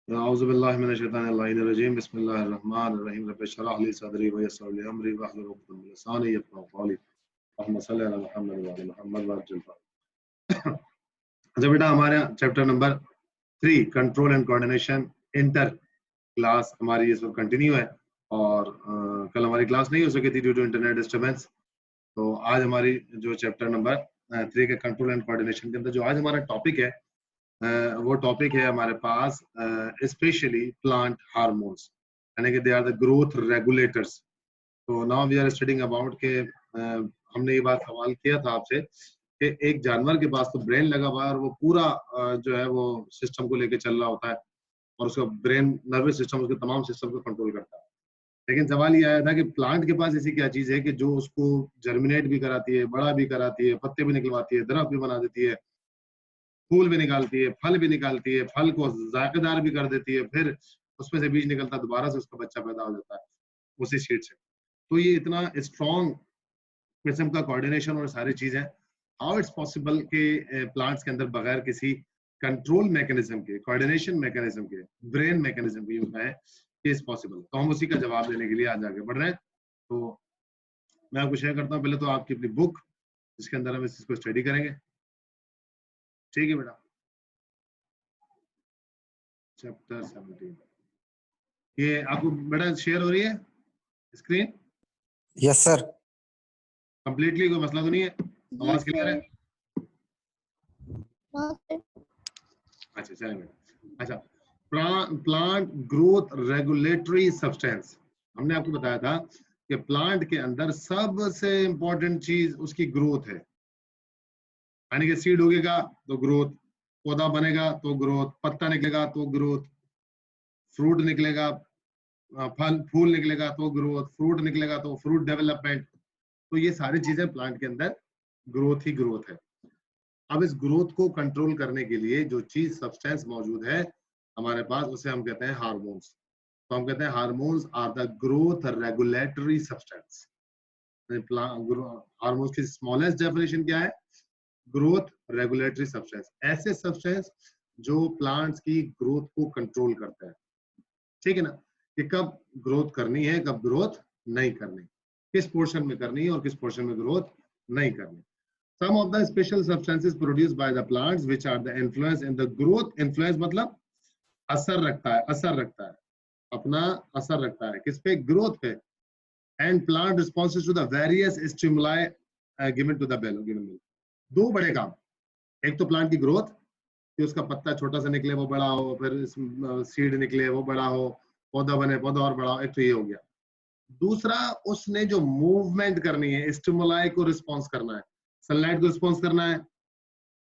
औज़ु बिल्लाहि मिनश शैतानिर रजीम बिस्मिल्लाहिर रहमानिर रहीम रब्बि इश्रह ली सदरी व यस्सिर ली अमरी वहलुल उक़दतम मिन लिसानी यफ़क़हू क़ौली अल्लाहुम्मा सल्लि अला मुहम्मद व अला मुहम्मद व अज्जिल फ़रज। अच्छा बेटा, हमारे chapter number 3 control and coordination inter class हमारी इस वक्त कंटिन्यू है और कल हमारी क्लास नहीं हो सकी थी ड्यू टू इंटरनेट डिस्टर्बेंस। तो आज हमारी जो चैप्टर नंबर 3 के कंट्रोल एंड कोऑर्डिनेशन के अंदर जो आज हमारा टॉपिक है वो टॉपिक है हमारे पास स्पेशली प्लांट हार्मोन्स, यानी कि they are the growth regulators. तो now we are studying about के हमने ये बात सवाल किया था आपसे कि एक जानवर के पास तो ब्रेन लगा हुआ है और वो पूरा जो है वो सिस्टम को लेके चल रहा होता है और उसका ब्रेन नर्वस सिस्टम उसके तमाम सिस्टम को कंट्रोल करता है। लेकिन सवाल ये आया था कि प्लांट के पास ऐसी क्या चीज है कि जो उसको जर्मिनेट भी कराती है, बड़ा भी कराती है, पत्ते भी निकलवाती है, दरख्त भी बना देती है, फूल भी निकालती है, फल भी निकालती है, फल को जायकेदार भी कर देती है, फिर उसमें से बीज निकलता है, दोबारा से उसका बच्चा पैदा हो जाता है उसी सीड से। तो ये इतना स्ट्रॉन्ग किस्म का कोऑर्डिनेशन और सारी चीजें, हाउ इट्स पॉसिबल कि प्लांट्स के अंदर बगैर किसी कंट्रोल मैकेनिज्म के, कोऑर्डिनेशन मैकेनिज्म के, ब्रेन मैकेनिज्म के यूज है, इज पॉसिबल। तो हम उसी का जवाब देने के लिए आज आगे बढ़ रहे हैं। तो मैं आपको शेयर करता हूँ पहले तो आपकी अपनी बुक, जिसके अंदर हम इस चीज को स्टडी करेंगे। ठीक है बेटा, चैप्टर 17 ये आपको बेटा शेयर हो रही है स्क्रीन? Yes sir. कंप्लीटली कोई मसला तो नहीं है? आवाज क्लियर है? अच्छा चलें बेटा। अच्छा, प्लांट ग्रोथ रेगुलेटरी सब्सटेंस, हमने आपको बताया था कि प्लांट के अंदर सबसे इंपॉर्टेंट चीज उसकी ग्रोथ है, यानी कि सीड उगेगा तो ग्रोथ, पौधा बनेगा तो ग्रोथ, पत्ता निकलेगा तो ग्रोथ, फ्रूट निकलेगा, फल फूल निकलेगा तो ग्रोथ, फ्रूट निकलेगा तो फ्रूट डेवलपमेंट। तो ये सारी चीजें प्लांट के अंदर ग्रोथ ही ग्रोथ है। अब इस ग्रोथ को कंट्रोल करने के लिए जो चीज सब्सटेंस मौजूद है हमारे पास, उसे हम कहते हैं हार्मोन्स। तो हम कहते हैं hormones are the growth regulatory substance. Hormones की स्मॉलेस्ट डेफिनेशन क्या है? ग्रोथ रेगुलेटरी सब्सटेंस, ऐसे सब्सटेंस जो प्लांट्स की ग्रोथ को कंट्रोल करते हैं। ठीक है ना, कि कब ग्रोथ करनी है, कब ग्रोथ नहीं करनी, किस पोर्शन में करनी है और किस पोर्शन में ग्रोथ नहीं करनी। Some of the special substances produced by the plants which are the influence in the growth, influence मतलब असर रखता है, असर रखता है, अपना असर रखता है किस पे? ग्रोथ पे। and plant responses to the various stimuli given to the given. दो बड़े काम, एक तो प्लांट की ग्रोथ कि उसका पत्ता छोटा सा निकले वो बड़ा हो, फिर सीड निकले वो बड़ा हो, पौधा बने पौधा और बड़ा हो, एक तो ये हो गया। दूसरा, उसने जो मूवमेंट करनी है, स्टिमुलाई को रिस्पॉन्स करना है, सनलाइट को रिस्पॉन्स करना है,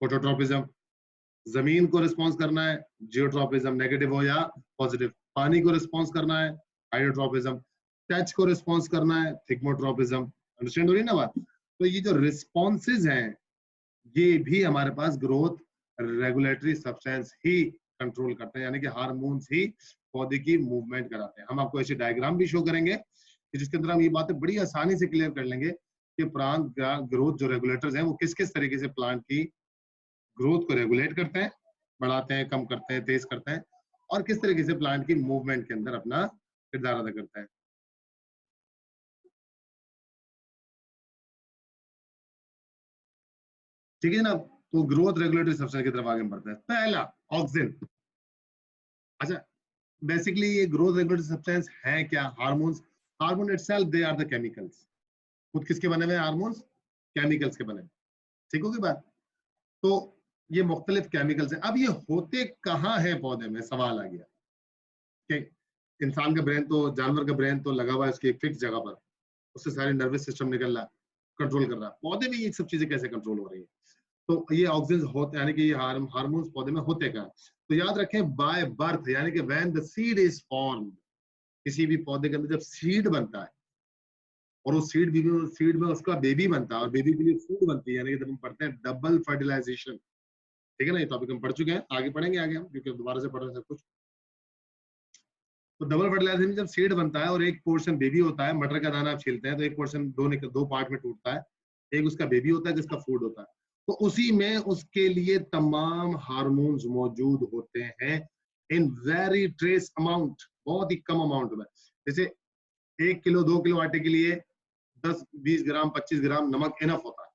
फोटोट्रोपिज्म, जमीन को रिस्पॉन्स करना है, जियोट्रोपिज्म, नेगेटिव हो या पॉजिटिव, पानी को रिस्पॉन्स करना है, हाइड्रोट्रोपिज्म, टच को रिस्पॉन्स करना है, थिग्मोट्रोपिज्म। अंडरस्टैंड हो रही है ना बात? तो ये जो रिस्पॉन्सेज हैं ये भी हमारे पास ग्रोथ रेगुलेटरी सब्सटेंस ही कंट्रोल करते हैं, यानी कि हार्मोन्स ही पौधे की मूवमेंट कराते हैं। हम आपको ऐसे डायग्राम भी शो करेंगे कि जिसके अंदर हम ये बातें बड़ी आसानी से क्लियर कर लेंगे कि प्लांट ग्रोथ जो रेगुलेटर्स हैं वो किस किस तरीके से प्लांट की ग्रोथ को रेगुलेट करते हैं, बढ़ाते हैं, कम करते हैं, तेज करते हैं, और किस तरीके से प्लांट की मूवमेंट के अंदर अपना किरदार अदा करते हैं। ठीक है ना? तो ग्रोथ रेगुलेटरी सब्सटेंस की तरफ आगे बढ़ते हैं। पहला, ऑक्सिन। अच्छा, बेसिकली ये ग्रोथ रेगुलेटरी सब्सटेंस है क्या? Hormones. Hormone itself they are the chemicals. खुद किसके बने हुए हैं हार्मोन्स? केमिकल्स के बने। ठीक होगी बात? तो ये मुख्तलिफ केमिकल्स हैं। अब ये होते कहाँ हैं पौधे में? सवाल आ गया कि इंसान का ब्रेन तो, जानवर का ब्रेन तो लगा हुआ है उसकी एक फिक्स जगह पर, उससे सारे नर्वस सिस्टम निकल रहा है, कंट्रोल कर रहा है। पौधे में ये सब चीजें कैसे कंट्रोल हो रही है? तो ये ऑक्सीजन होते, यानी कि ये हार्मोन्स पौधे में होते कहाँ? तो याद रखें, बाय बर्थ, यानी कि when the seed is formed, किसी भी पौधे के अंदर जब सीड बनता है और उस सीड में उसका बेबी बनता है और बेबी के लिए फूड बनती है, यानी कि जब हम पढ़ते हैं डबल फर्टिलाइजेशन। ठीक है ना, ये टॉपिक हम पढ़ चुके हैं, आगे पढ़ेंगे आगे हम, क्योंकि दोबारा से पढ़ रहे हैं सब कुछ। तो डबल फर्टिलाइजेशन जब सीड बनता है और एक पोर्शन बेबी होता है, मटर का दाना आप छीलते हैं तो एक पोर्शन दो पार्ट में टूटता है, एक उसका बेबी होता है जिसका फूड होता है। तो उसी में उसके लिए तमाम हार्मोन्स मौजूद होते हैं इन वेरी ट्रेस अमाउंट, बहुत ही कम अमाउंट में। जैसे 1 किलो 2 किलो आटे के लिए 10 20 ग्राम 25 ग्राम नमक इनफ होता है,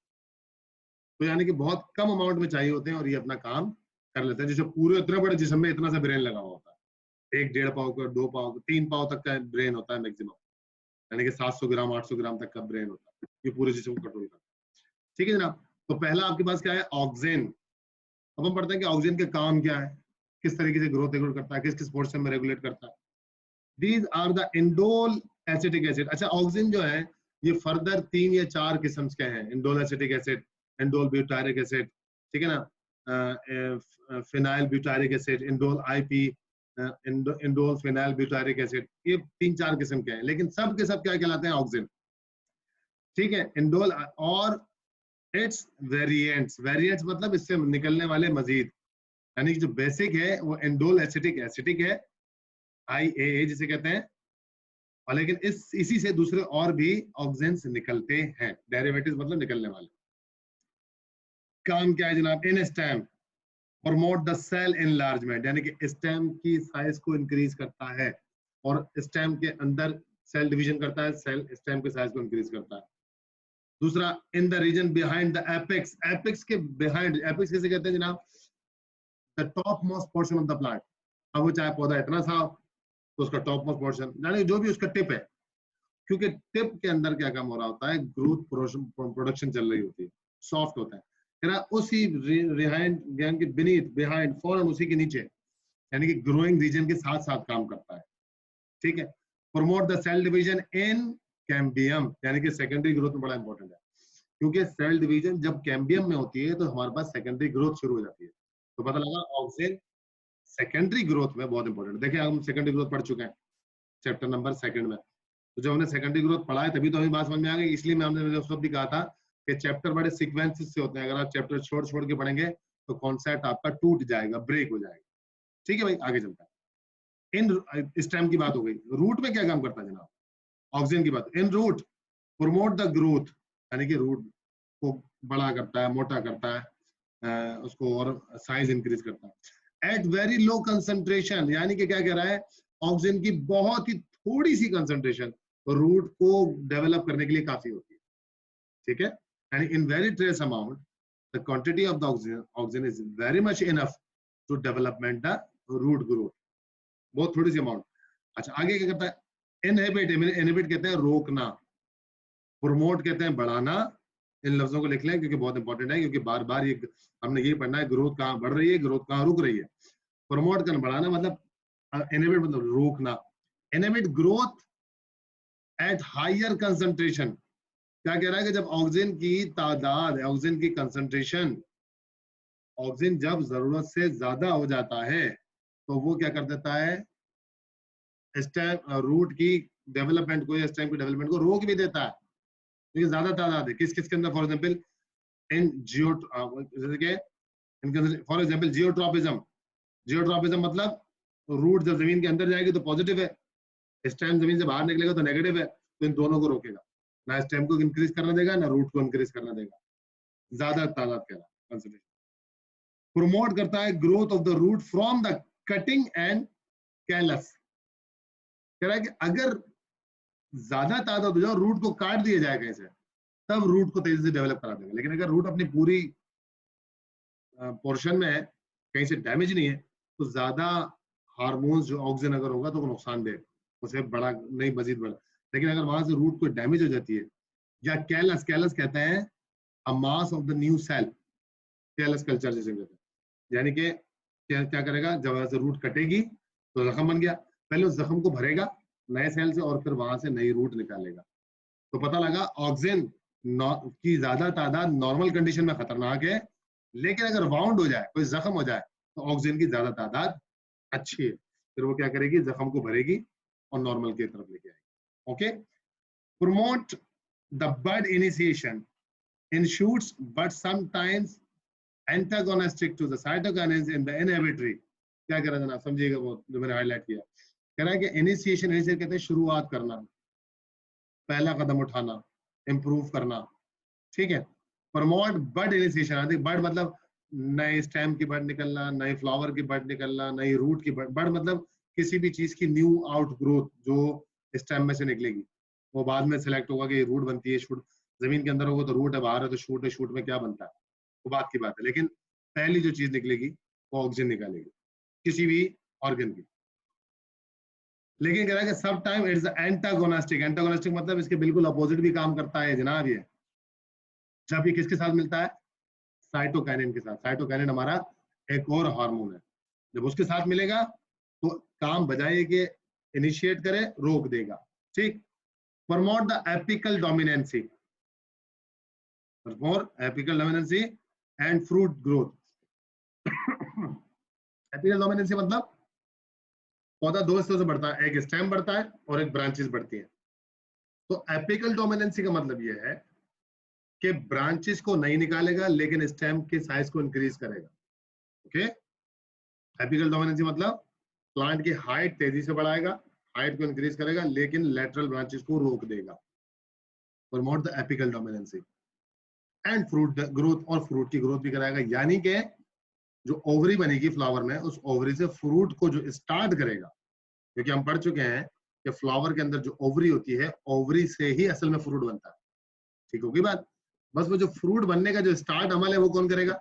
तो यानी कि बहुत कम अमाउंट में चाहिए होते हैं और ये अपना काम कर लेते हैं। जैसे पूरे इतने बड़े जिस्म में इतना सा ब्रेन लगा हुआ होता है, 1 1.5 पाव का 2 पाव 3 पाव तक का ब्रेन होता है मैक्सिमम, यानी कि 700 ग्राम 800 ग्राम तक का ब्रेन होता है, ये पूरे जिस्म को कंट्रोल करता है। ठीक है जनाब, तो पहला आपके पास क्या है, ऑक्सीजन। अब हम पढ़ते हैं कि ऑक्सीजन के काम क्या है, किस तरीके से ग्रोथ रेगुलेट करता है, किस किस पोर्शन में रेगुलेट करता है। These are the indole acetic acid. अच्छा, ऑक्सीजन जो है ये फर्दर 3 या 4 किस्म के हैं, indole acetic acid, indole butyric acid, ठीक है ना, phenyl butyric acid, indole IP, indole phenyl butyric acid, ये 3-4 किस्म के हैं, लेकिन सब के सब क्या कहलाते हैं, ऑक्सीजन। ठीक है, इंडोल और इट्स वेरिएंट्स, वेरिएंट्स मतलब इससे निकलने वाले मजीद, यानी कि जो बेसिक है वो इंडोल एसिटिक एसिटिक है, IAA जिसे कहते हैं, और लेकिन इसी से दूसरे और भी ऑक्सीजन निकलते हैं, डेरिवेटिव्स मतलब निकलने वाले। काम क्या है जनाब, in stem promote the cell enlargement, यानी कि स्टेम की साइज को इंक्रीज करता है और स्टेम के अंदर सेल डिवीजन करता है, सेल स्टेम के साइज को इंक्रीज करता है। दूसरा, in the region behind the apex, apex के बिहाइंड, एपेक्स किसे कहते हैं जनाब, the top most portion of the plant. अब वो चाहे पौधा इतना सा तो उसका टॉप मोस्ट पोर्शन, यानी जो भी उसका टिप है, क्योंकि टिप के अंदर क्या काम हो रहा होता है, ग्रोथ प्रोडक्शन चल रही होती है, सॉफ्ट होता है, उसी बिहाइंड के बीनीथ, बिहाइंड फौरन उसी के नीचे, यानी कि ग्रोइंग रीजन के साथ साथ काम करता है। ठीक है, promote the cell division in cambium, यानी कि सेकेंडरी ग्रोथ में बड़ा इंपॉर्टेंट है, क्योंकि सेल डिवीजन जब कैम्बियम में होती है तो हमारे पास सेकेंडरी ग्रोथ शुरू हो जाती है। तो पता लगा ऑक्सीजन सेकेंडरी ग्रोथ में बहुत इंपॉर्टेंट है। देखिए हम सेकेंडरी ग्रोथ पढ़ चुके हैं चैप्टर नंबर 2 में, तो जब हमने सेकेंडरी ग्रोथ पढ़ा है तभी तो हमें बात समझ में आ गई, इसलिए हमने उस वक्त भी कहा था कि चैप्टर बड़े सीक्वेंसेस से होते हैं, अगर आप चैप्टर छोड़ छोड़ के पढ़ेंगे तो कॉन्सेप्ट आपका टूट जाएगा, ब्रेक हो जाएगा। ठीक है भाई, आगे चलता है। इन स्टेम की बात हो गई, रूट में क्या काम करता है जनाब, ऑक्सीजन की बात। इन रूट प्रमोट द ग्रोथ, यानी कि रूट को बड़ा करता है, मोटा करता है, उसको और साइज इंक्रीज करता है। एट वेरी लो कंसंट्रेशन, यानी कि क्या कह रहा है, ऑक्सीजन की बहुत ही थोड़ी सी कंसंट्रेशन रूट को डेवलप करने के लिए काफी होती है। ठीक है, यानी in very trace amount the quantity of the oxygen is very much enough to development the root growth, बहुत थोड़ी सी अमाउंट। अच्छा, आगे क्या करता है, इनहिबिट, इनहिबिट कहते हैं रोकना, प्रमोट कहते हैं बढ़ाना। इन लफ्जों को लिख लें क्योंकि बहुत इंपॉर्टेंट है, क्योंकि बार बार ये हमने ये पढ़ना है, ग्रोथ कहाँ बढ़ रही है, ग्रोथ कहाँ रुक रही है। प्रमोट करना, बढ़ाना मतलब, इनहिबिट मतलब रोकना। Inhibit growth at higher concentration, क्या कह रहा है कि जब ऑक्सीजन की तादाद, ऑक्सीजन की कंसंट्रेशन, ऑक्सीजन जब जरूरत से ज्यादा हो जाता है तो वो क्या कर देता है, स्टेम रूट की डेवलपमेंट को या स्टेम की डेवलपमेंट को रोक भी देता है। तो ज्यादा तादाद है किस किस के अंदर, फॉर एग्जाम्पल इन जियो, जैसे कि फॉर एग्जाम्पल जियोट्रॉपिज्म, जियोट्रॉपिज्म मतलब रूट जब जमीन के अंदर जाएगी तो पॉजिटिव है, स्टेम जमीन से बाहर निकलेगा तो नेगेटिव है, तो इन दोनों को रोकेगा, ना स्टेम को इंक्रीज करना देगा ना रूट को इंक्रीज करना देगा, ज्यादा तादाद कह रहा कंसंट्रेशन। प्रोमोट करता है growth of the root from the cutting and callus, कह रहा है कि अगर ज्यादा तादाद हो जाए, रूट को काट दिया जाए कहीं से, तब रूट को तेजी से डेवलप करा देगा। लेकिन अगर रूट अपनी पूरी पोर्शन में है, कहीं से डैमेज नहीं है, तो ज्यादा हार्मोन्स जो ऑक्सीजन अगर होगा तो वो नुकसान दे, उसे बड़ा नहीं मजीद बड़ा। लेकिन अगर वहां से रूट को डैमेज हो जाती है, या कैलस, कैलस कहते हैं a mass of the new cell, callus culture जिसे कहते हैं, यानी कि क्या करेगा, जब वहां से रूट कटेगी तो जख्म बन गया, पहले उस जख्म को भरेगा नए सेल से और फिर वहां से नई रूट निकालेगा। तो पता लगा ऑक्सीजन की ज्यादा तादाद नॉर्मल कंडीशन में खतरनाक है, लेकिन अगर वाउंड हो जाए, कोई जख्म हो जाए, तो ऑक्सीजन की ज्यादा तादाद अच्छी है, फिर वो क्या करेगी, जख्म को भरेगी और नॉर्मल की तरफ लेके आएगी। Okay, promote the bud initiation in shoots but sometimes antagonistic to the cytokinins in the inhibitory. क्या कह रहा है जनाब, समझिएगा वो जो मैंने हाईलाइट किया, कह रहा है कि इनिशिएशन, इनिशिएट कहते हैं शुरुआत करना, पहला कदम उठाना, इंप्रूव करना। ठीक है, प्रमोट बड इनिशिएशन, बड मतलब नए स्टेम की बड निकलना, नए फ्लावर की बड निकलना, नई रूट की बड। बड मतलब किसी भी चीज की न्यू आउट ग्रोथ जो स्टेम में से निकलेगी, वो बाद में सिलेक्ट होगा कि रूट बनती है, शूट। जमीन के अंदर होगा तो रूट है, बाहर है तो शूट है, शूट में क्या बनता है वो बात की बात है, लेकिन पहली जो चीज निकलेगी वो ऑक्सीजन निकालेगी किसी भी ऑर्गन की। लेकिन कह रहा है कि सब टाइम इट्स एंटागोनिस्टिक। एंटागोनिस्टिक मतलब इसके बिल्कुल अपोजिट भी काम करता है जनाब ये। जब ये किसके साथ मिलता है? साइटोकाइनिन के साथ। साइटोकाइनिन हमारा एक और हार्मोन है, जब उसके साथ मिलेगा तो काम बजाय कि इनिशिएट करे, रोक देगा। ठीक। Promote the apical dominancy, promote apical dominancy and fruit growth. Apical dominancy मतलब पौधा दो हिस्सों से बढ़ता है, एक स्टेम बढ़ता है और एक ब्रांचेस बढ़ती है। तो एपिकल डोमिनेंसी का मतलब यह है कि ब्रांचेस को नहीं निकालेगा लेकिन स्टेम के साइज को इंक्रीज करेगा। ओके। एपिकल डोमिनेंसी मतलब प्लांट की हाइट तेजी से बढ़ाएगा, हाइट को इंक्रीज करेगा लेकिन लेटरल ब्रांचेस को रोक देगा। Promote the apical dominancy and fruit growth, और फ्रूट की ग्रोथ भी कराएगा। यानी कि जो ओवरी बनेगी फ्लावर में, उस ओवरी से फ्रूट को जो स्टार्ट करेगा, क्योंकि हम पढ़ चुके हैं कि फ्लावर के अंदर जो ओवरी होती है, ओवरी से ही असल में फ्रूट बनता है। ठीक होगी बात? बस वो जो फ्रूट बनने का जो स्टार्ट अमल है वो कौन करेगा?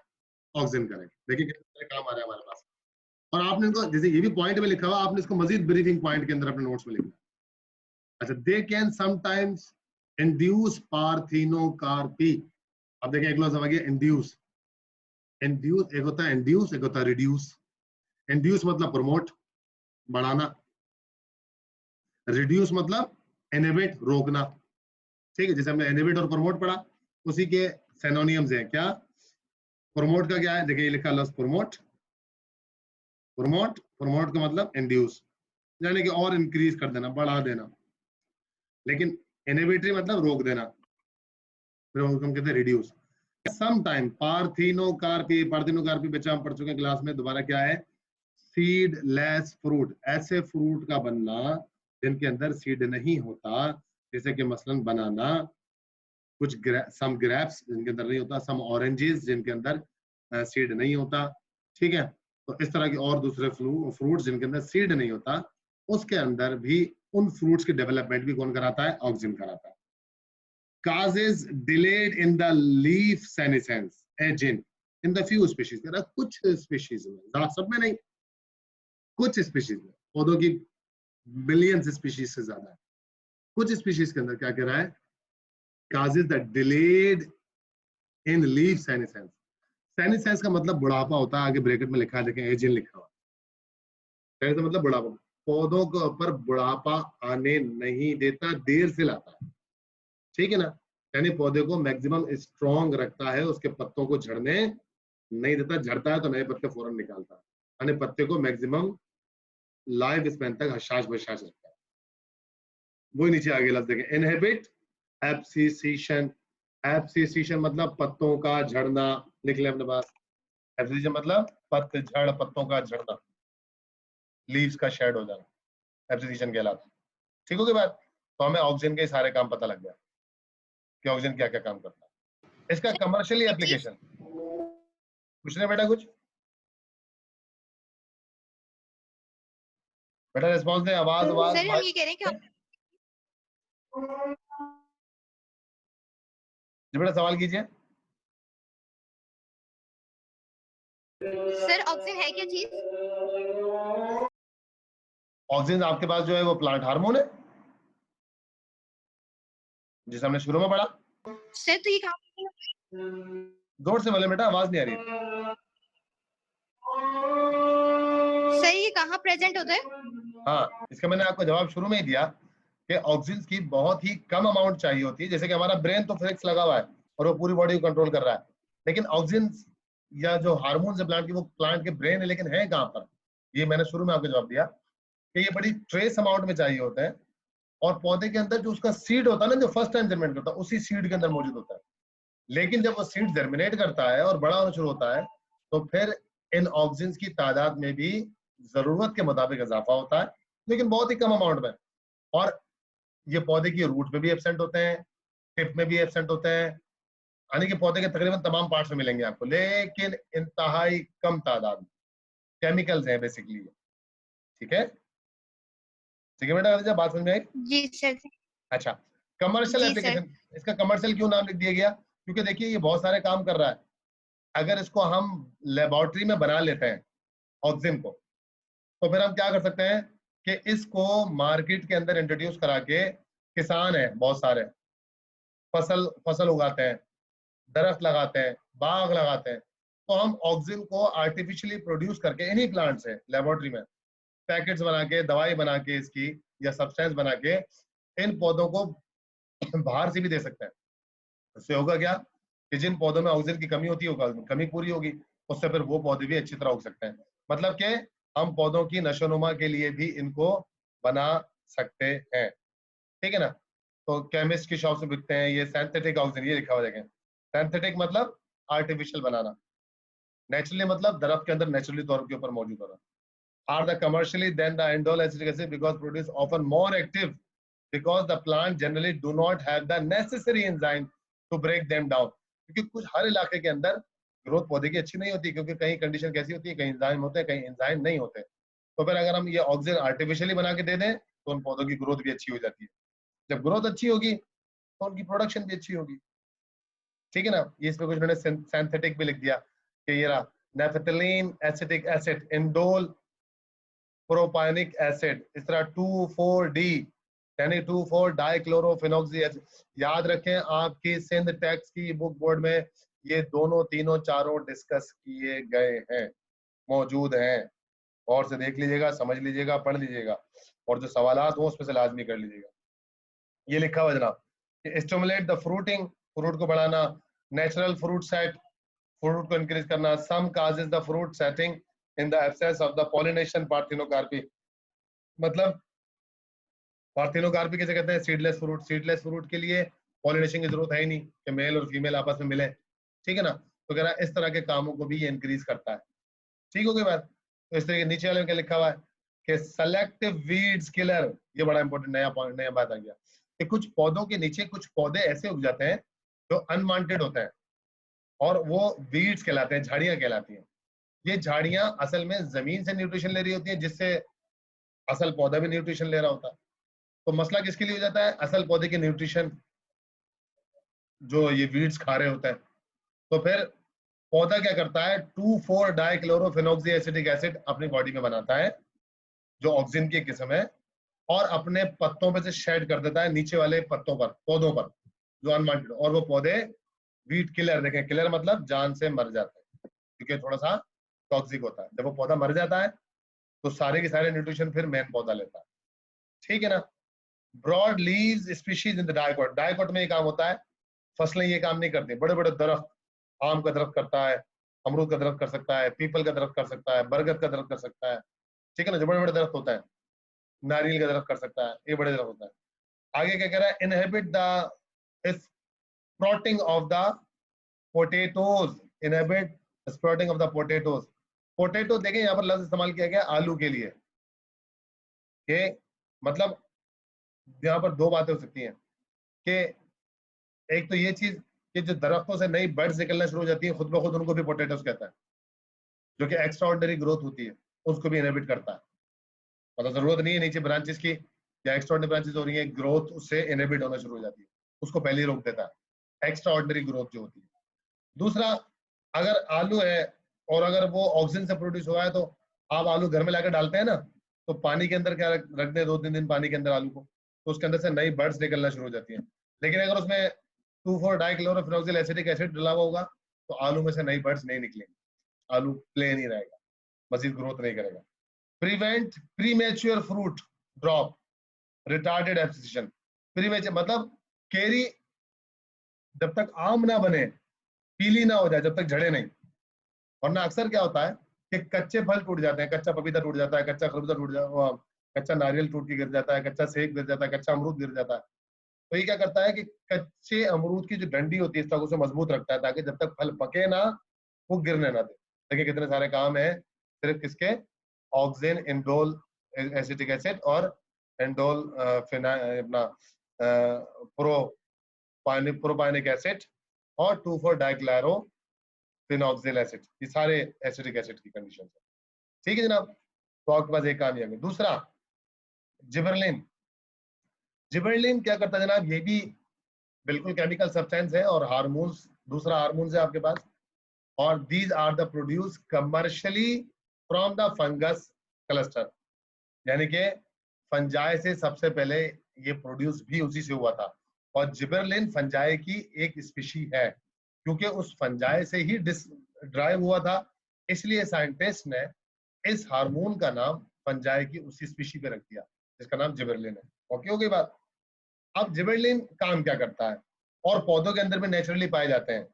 ऑक्सीजन करेगा। देखिए कितने काम आ रहा है हमारे पास। और आपने इनको, जैसे ये भी पॉइंट में लिखा हुआ, आपने इसको मजीद ब्रीथिंग पॉइंट के अंदर अपने नोट्स में लिखना। अच्छा, they can sometimes induce parthenocarpy. अब देखें एक लफ्ज आ गया इंड्यूस। इंड्यूस एक होता है इंड्यूस, एक होता है रिड्यूस। इंड्यूस मतलब प्रमोट, बढ़ाना। रिड्यूस मतलब इनहिबिट, रोकना। ठीक है, जैसे हमने इनहिबिट और प्रमोट पढ़ा, उसी के सिनोनिम्स हैं। क्या? प्रमोट का क्या है? देखिए लिखा लफ्ज प्रमोट। प्रमोट, प्रमोट का मतलब इंड्यूस, यानी कि और इंक्रीज कर देना, बढ़ा देना। लेकिन इनहिबिटरी मतलब रोक देना, फिर उसको हम कहते हैं reduce. Some time parthenocarpy, parthenocarpy बच्चा हम पढ़ चुके हैं क्लास में, दोबारा क्या है? सीड लेस फ्रूट, ऐसे फ्रूट का बनना जिनके अंदर सीड नहीं होता, जैसे कि मसलन बनाना, कुछ सम ग्रेप्स जिनके अंदर नहीं होता, सम ऑरेंजेस जिनके अंदर सीड नहीं होता। ठीक है, तो इस तरह के और दूसरे फ्रूट्स जिनके अंदर सीड नहीं होता, उसके अंदर भी उन फ्रूट्स की डेवलपमेंट भी कौन कराता है? ऑक्सीजन कराता है। causes delayed in the leaf senescence aging in the few species। कुछ स्पीशीज में, सब में नहीं, कुछ स्पीशीज में, पौधों की बिलियंस स्पीशीज से ज्यादा है, कुछ स्पीशीज के अंदर क्या कह रहा है? causes the delayed in leaf senescence। Senescence का मतलब बुढ़ापा होता है, आगे ब्रैकेट में लिखा है, देखें एजिंग लिखा हुआ। सेनेसेंस मतलब बुढ़ापा, पौधों के ऊपर बुढ़ापा आने नहीं देता, देर से लाता है। ठीक है ना? यानी पौधे को मैक्सिमम स्ट्रॉन्ग रखता है, उसके पत्तों को झड़ने नहीं देता। झड़ता है तो नए पत्ते फौरन निकालता है, यानी पत्ते को मैक्सिमम लाइफ स्पैन तक हशाश बशाश रखता है। वो नीचे आगे लफ्ज देखें, इनहिबिट एब्सिसिशन। एब्सिसिशन मतलब पत्तों का झड़ना, लिख ले अपने पास। एब्सिसिशन मतलब पतझड़, पत्तों का झड़ना, लीव्स का शेड हो जाना, एब्सिसिशन कहलाता है। ठीक होगी बात? तो हमें ऑक्सीजन के सारे काम पता लग गया कि ऑक्सीजन क्या क्या काम करता है। इसका कमर्शियली एप्लीकेशन कुछ नहीं बेटा, कुछ बेटा रिस्पॉन्स दे, आवाज आवाज। सर हम ये कह रहे हैं कि जी बेटा सवाल कीजिए। सर ऑक्सीजन है क्या चीज? ऑक्सीजन आपके पास जो है वो प्लांट हार्मोन है, जिसे हमने शुरू में पढ़ा। सर तो ये कहाँ, जोर से बोले बेटा, आवाज नहीं आ रही। सर ये कहाँ प्रेजेंट होता है? हाँ, इसका मैंने आपको जवाब शुरू में ही दिया कि ऑक्सीजन की बहुत ही कम अमाउंट चाहिए होती है। जैसे कि हमारा ब्रेन तो फिजिक्स लगा हुआ है और वो पूरी बॉडी को कंट्रोल कर रहा है, लेकिन ऑक्सीजन या जो हार्मोन्स है प्लांट की, वो प्लांट के ब्रेन है, लेकिन है कहाँ पर? ये मैंने शुरू में आपको जवाब दिया कि ये बड़ी ट्रेस अमाउंट में चाहिए होते हैं। और पौधे के अंदर जो उसका सीड होता है ना, जो फर्स्ट टाइम जर्मिनेट करता है, उसी सीड के अंदर मौजूद होता है। लेकिन जब वो सीड जर्मिनेट करता है और बड़ा होना शुरू होता है, तो फिर इन ऑक्सीजन की तादाद में भी जरूरत के मुताबिक इजाफा होता है, लेकिन बहुत ही कम अमाउंट में। और ये पौधे की रूट में भी एब्सेंट होते हैं, टिप में भी एब्सेंट होते हैं, यानी कि पौधे के तकरीबन तमाम पार्ट्स में मिलेंगे आपको, लेकिन इंतहाई कम तादाद में। केमिकल्स हैं बेसिकली, ठीक है? ठीक है बेटा, बात समझ में आई? जी सर। अच्छा, कमर्शियल जी सर। एप्लीकेशन, इसका कमर्शियल क्यों नाम लिख दिया गया? क्योंकि देखिए ये बहुत सारे काम कर रहा है। अगर इसको हम लेबोरेटरी में बना लेते हैं ऑक्सीजन को, तो फिर हम क्या कर सकते हैं कि इसको मार्केट के अंदर इंट्रोड्यूस करा के, किसान है बहुत सारे, फसल उगाते हैं, दरख्त लगाते हैं, बाग लगाते हैं, तो हम ऑक्सीजन को आर्टिफिशियली प्रोड्यूस करके इन्हीं प्लांट से लेबोरेटरी में पैकेट्स बना के, दवाई बना के इसकी, या सब्सटेंस बना के इन पौधों को बाहर से भी दे सकते हैं। उससे होगा क्या कि जिन पौधों में ऑक्सीजन की कमी होती होगा, कमी पूरी होगी, उससे फिर वो पौधे भी अच्छी तरह उग सकते हैं। मतलब कि हम पौधों की नशोनुमा के लिए भी इनको बना सकते हैं, ठीक है ना? तो केमिस्ट की शॉप से बिकते हैं ये सिंथेटिक ऑक्सीजन, ये लिखा हुआ देखें, सिंथेटिक मतलब आर्टिफिशियल बनाना, नेचुरली मतलब दरख्त के अंदर नेचुरली तौर के ऊपर मौजूद होना। Are the commercially then the indole acetic acid because produce often more active because the plant generally do not have the necessary enzyme to break them down। क्योंकि कुछ हर इलाके के अंदर ग्रोथ पौधे की अच्छी नहीं होती, क्योंकि कहीं कंडीशन कैसी होती है, कहीं एंजाइम होते हैं, कहीं एंजाइम नहीं होते। तो फिर अगर हम ये ऑक्सीजन आर्टिफिशियली बना के दे दें तो उन पौधों की ग्रोथ भी अच्छी हो जाती है। जब ग्रोथ अच्छी होगी तो उनकी प्रोडक्शन भी अच्छी होगी, ठीक है ना? ये इसमें कुछ उन्होंने सिंथेटिक भी लिख दिया कि ये रहा naphthalene acetic acid, indole propionic acid, इस तरह 2,4-D यानी 2,4-डाइक्लोरोफिनॉक्सी एसिड। याद रखें आपकी सिंध टेक्स्ट की बुक बोर्ड में ये दोनों तीनों चारों डिस्कस किए गए हैं, मौजूद हैं। और से देख लीजिएगा, समझ लीजिएगा, पढ़ लीजिएगा, और जो सवालात हो उसमें से लाजमी कर लीजिएगा। ये लिखा हुआ जनाब, स्टिमुलेट द फ्रूटिंग, फ्रूट को बढ़ाना, नेचुरल फ्रूट सेट, फ्रूट को इंक्रीज करना, some causes the fruit setting in the absence of the pollination parthenocarpy. मतलब पार्थिनोकार्पी किसे कहते हैं? Seedless fruit. सीडलेस फ्रूट के लिए पॉलिनेशन की जरूरत है ही नहीं कि मेल और फीमेल आपस में मिले, ठीक है ना? तो कह रहा है इस तरह के कामों को भी ये इंक्रीज करता है। ठीक हो गई बात? तो इस तरीके नीचे वाले में क्या लिखा हुआ है कि सेलेक्टिव वीड्स किलर, ये बड़ा इंपॉर्टेंट नया पॉइंट, नया बात आ गया कि कुछ पौधों के नीचे कुछ पौधे ऐसे उग जाते हैं जो अनवांटेड होते हैं और वो वीड्स कहलाते हैं, झाड़ियां कहलाती हैं। ये झाड़ियां असल में जमीन से न्यूट्रिशन ले रही होती है, जिससे असल पौधा भी न्यूट्रिशन ले रहा होता है। तो मसला किसके लिए हो जाता है? असल पौधे के न्यूट्रिशन जो ये वीड्स खा रहे होते हैं। तो फिर पौधा क्या करता है? 2,4-डाइक्लोरोफिनॉक्सी एसिटिक एसिड अपनी बॉडी में बनाता है, जो ऑक्सीजन की किस्म है, और अपने पत्तों पे से शेड कर देता है नीचे वाले पत्तों पर, पौधों पर जो अनवांटेड, और वो पौधे वीड किलर, देखें किलर मतलब जान से मर जाते हैं, क्योंकि थोड़ा सा टॉक्सिक होता है। जब वो पौधा मर जाता है तो सारे के सारे न्यूट्रिशन फिर मेन पौधा लेता है, ठीक है ना? Broad leaves species in the dicot, dicot में ये काम होता है, फसलें ये काम नहीं करती। बड़े बड़े दरख्त, आम का दरख्त करता है, अमरूद का दरख्त कर सकता है, पीपल का दरख्त कर सकता है, बरगद का दरख्त कर सकता है, ठीक है ना? जो बड़े बड़े दरख्त होता है, नारियल का दरख्त कर सकता है, ये बड़े दरख्त होता है। आगे क्या कह रहा है? Inhibit the sprouting of the potatoes, inhibit sprouting of the potatoes. Potato देखें यहाँ पर लफ्ज इस्तेमाल किया गया आलू के लिए, कि मतलब यहाँ पर दो बातें हो सकती हैं कि एक तो ये चीज कि जो दरख्तों से नई बर्ड्स निकलना शुरू हो जाती है खुद ब खुद, उनको भी पोटैटोस कहता है, जो कि एक्स्ट्रा ऑर्डिनरी ग्रोथ होती है, उसको भी इनहिबिट करता है। मतलब जरूरत नहीं है नीचे ब्रांचेस की, या एक्स्ट्रा ऑर्डिनरी ब्रांचेस हो रही है, ग्रोथ उससे इनहिबिट होना शुरू हो जाती है, उसको पहले ही रोक देता है, एक्स्ट्रा ऑर्डिनरी ग्रोथ जो होती है। दूसरा, अगर आलू है और अगर वो ऑक्सीजन से प्रोड्यूस हुआ है, तो आप आलू घर में लाकर डालते हैं ना, तो पानी के अंदर क्या रख दें 2-3 दिन पानी के अंदर आलू को, तो उसके अंदर से नई बर्ड्स निकलना शुरू हो जाती हैं। लेकिन अगर उसमें 2,4-डाइक्लोरोफिनॉक्सिल एसिटिक एसिड डला हुआ होगा तो आलू में से नई बर्ड्स नहीं निकलेंगे, आलू प्लेन ही रहेगा, मजीद ग्रोथ नहीं करेगा। Prevent premature fruit drop, retarded abscission. Premature मतलब केरी जब तक आम ना बने, पीली ना हो जाए, जब तक झड़े नहीं। वरना अक्सर क्या होता है कि कच्चे फल टूट जाते हैं, कच्चा पपीता टूट जाता है, कच्चा खरबूजा टूट जाता है, कच्चा नारियल टूट के गिर जाता है, कच्चा सेब गिर जाता है, कच्चा अमरूद गिर जाता है। तो ये क्या करता है कि कच्चे अमरूद की जो डंडी होती है, इस तक उसे मजबूत रखता है, ताकि जब तक फल पके ना वो गिरने ना दे। देखिए कितने सारे काम है सिर्फ किसके? ऑक्सीजन, इंडोल एसिटिक एसिड और इंडोल अपना प्रोपायनिक एसिड और 2 फॉर डाइक्लोरोफेनोक्सिल एसिड। ये सारे एसिडिक एसिड की कंडीशन है। ठीक है जनाब, तो आपके पास एक काम ये। दूसरा जिबरलिन। जिबरलिन क्या करता है जनाब, ये भी बिल्कुल केमिकल सब्सटेंस है और हार्मोन्स, दूसरा हार्मोन्स है आपके पास। और these are the produce commercially from the fungus cluster, यानी कि फंजाई से सबसे पहले ये प्रोड्यूस भी उसी से हुआ था। और जिबरलिन फंजाई की एक स्पीशी है, क्योंकि उस फंजाई से ही ड्राइव हुआ था, इसलिए साइंटिस्ट ने इस हार्मोन का नाम फंजाई की उसी स्पीशी पे रख दिया जिसका नाम जिबरलिन है। ओके हो गई बात। अब जिबरलिन काम क्या करता है, और पौधों के अंदर में नेचुरली पाए जाते हैं,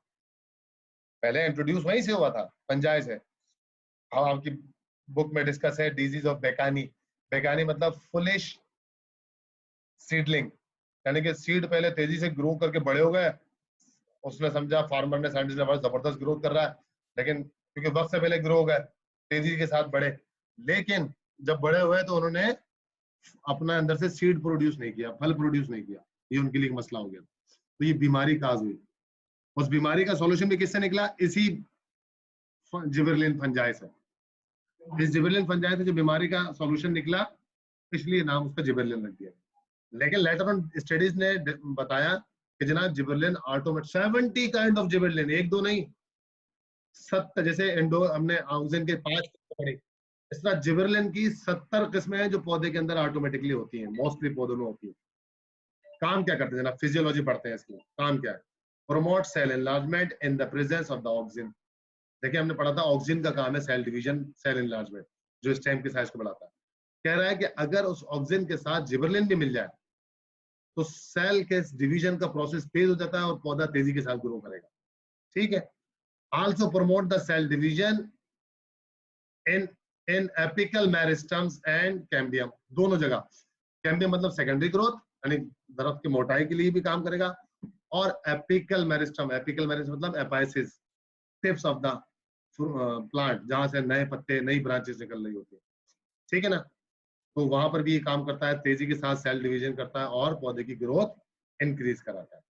पहले इंट्रोड्यूस वहीं से हुआ था, फंजाई से। हाँ, आपकी बुक में डिस्कस है डिजीज ऑफ बेकानी। बेकानी मतलब फुलिश सीडलिंग, यानी कि सीड पहले तेजी से ग्रो करके बड़े हो गए, उसने समझा, फार्मर ने, साइंटिस्ट ने, बड़ा जबरदस्त ग्रोथ कर रहा है, लेकिन क्योंकि वक्त से पहले ग्रो हो गए, तेजी के साथ बढ़े, लेकिन जब बड़े हुए तो उन्होंने अपना अंदर से सीड प्रोड्यूस नहीं किया, फल प्रोड्यूस नहीं किया, ये उनके लिए एक मसला हो गया। तो ये बीमारी काज हुई। उस बीमारी का सॉल्यूशन भी किससे निकला, इसी जिबरलिन फंजाई से। इस जिबरलिन फंजाई से जो बीमारी का सॉल्यूशन निकला, इसलिए नाम उसका जिबरलिन रख दिया। लेकिन लेटर ऑन स्टडीज ने बताया कि जनाब gibberellin automate 70 kind of gibberellin, एक दो नहीं, 70, जैसे इंडो हमने ऑक्सीजन के 5 पढ़े, इस तरह जिबरलिन की 70 किस्में हैं जो पौधे के अंदर ऑटोमेटिकली होती हैं, मोस्टली पौधों में होती है। काम क्या करते हैं जनाब, फिजियोलॉजी पढ़ते हैं इसकी। काम क्या है, promote cell enlargement in the presence of the oxygen. देखिए हमने पढ़ा था ऑक्सीजन का काम है सेल डिवीजन, सेल एनलार्जमेंट, जो स्टेम की साइज को बढ़ाता है। कह रहा है कि अगर उस ऑक्सीजन के साथ जिबरलिन भी मिल जाए तो सेल के डिवीजन का प्रोसेस तेज हो जाता है और पौधा तेजी के साथ ग्रो करेगा। ठीक है। Also promote the cell division in apical meristems and cambium, दोनों जगह। कैम्बियम मतलब सेकेंडरी ग्रोथ, यानी दरख्त की मोटाई के लिए भी काम करेगा, और एपिकल मेरिस्टम, एपिकल मेरिस्टम मतलब एपाइसिस, टिप्स ऑफ द प्लांट, जहां से नए पत्ते, नई ब्रांचेस निकल रही होती है। ठीक है ना, तो वहां पर भी ये काम करता है, तेजी के साथ सेल डिवीजन करता है और पौधे की ग्रोथ इंक्रीज कराता है।